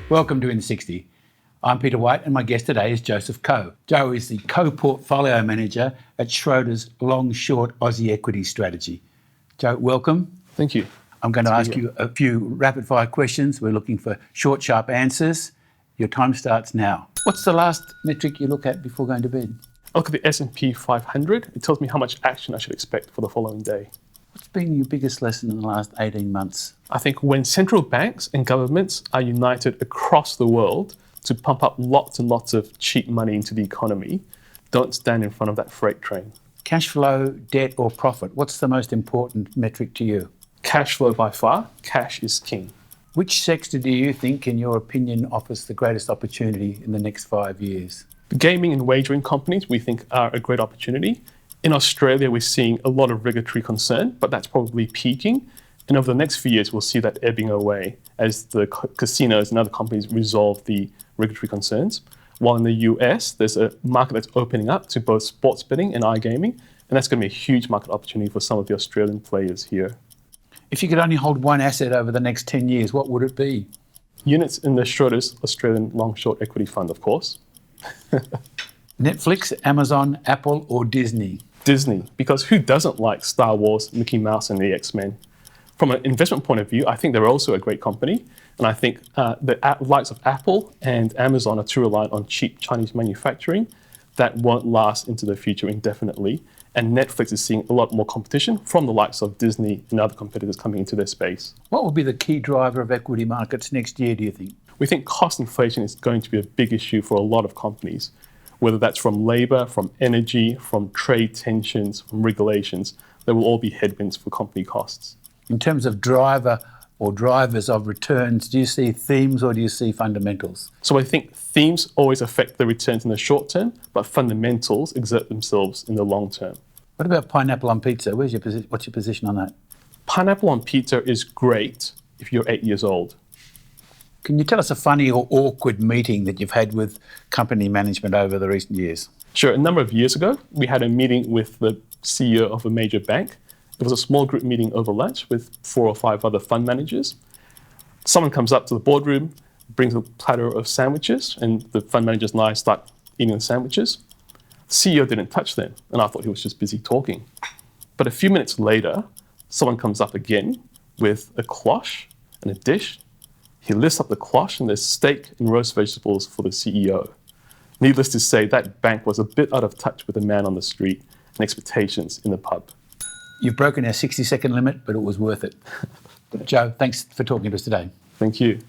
Welcome to IN60. I'm Peter White and my guest today is Joseph Koh. Joe is the co-portfolio manager at Schroders long-short Aussie equity strategy. Joe, welcome. Thank you. I'm going to ask you a few rapid-fire questions. We're looking for short, sharp answers. Your time starts now. What's the last metric you look at before going to bed? I look at the S&P 500. It tells me how much action I should expect for the following day. What's been your biggest lesson in the last 18 months? I think when central banks and governments are united across the world to pump up lots and lots of cheap money into the economy, don't stand in front of that freight train. Cash flow, debt or profit, what's the most important metric to you? Cash flow by far. Cash is king. Which sector do you think, in your opinion, offers the greatest opportunity in the next 5 years? The gaming and wagering companies we think are a great opportunity. In Australia, we're seeing a lot of regulatory concern, but that's probably peaking. And over the next few years, we'll see that ebbing away as the casinos and other companies resolve the regulatory concerns. While in the US, there's a market that's opening up to both sports betting and iGaming, and that's going to be a huge market opportunity for some of the Australian players here. If you could only hold one asset over the next 10 years, what would it be? Units in the Schroders Australian Long-Short Equity Fund, of course. Netflix, Amazon, Apple or Disney? Disney, because who doesn't like Star Wars, Mickey Mouse and the X-Men? From an investment point of view, I think they're also a great company. And I think the likes of Apple and Amazon are too reliant on cheap Chinese manufacturing that won't last into the future indefinitely. And Netflix is seeing a lot more competition from the likes of Disney and other competitors coming into their space. What will be the key driver of equity markets next year, do you think? We think cost inflation is going to be a big issue for a lot of companies, whether that's from labor, from energy, from trade tensions, from regulations. There will all be headwinds for company costs. In terms of driver or drivers of returns, do you see themes or do you see fundamentals? So I think themes always affect the returns in the short term, but fundamentals exert themselves in the long term. What about pineapple on pizza? What's your position on that? Pineapple on pizza is great if you're 8 years old. Can you tell us a funny or awkward meeting that you've had with company management over the recent years? Sure. A number of years ago, we had a meeting with the CEO of a major bank. It was a small group meeting over lunch with 4 or 5 other fund managers. Someone comes up to the boardroom, brings a platter of sandwiches, and the fund managers and I start eating the sandwiches. The CEO didn't touch them, and I thought he was just busy talking. But a few minutes later, someone comes up again with a cloche and a dish. He lifts up the cloche and there's steak and roast vegetables for the CEO. Needless to say, that bank was a bit out of touch with the man on the street and expectations in the pub. You've broken our 60-second limit, but it was worth it. Joe, thanks for talking to us today. Thank you.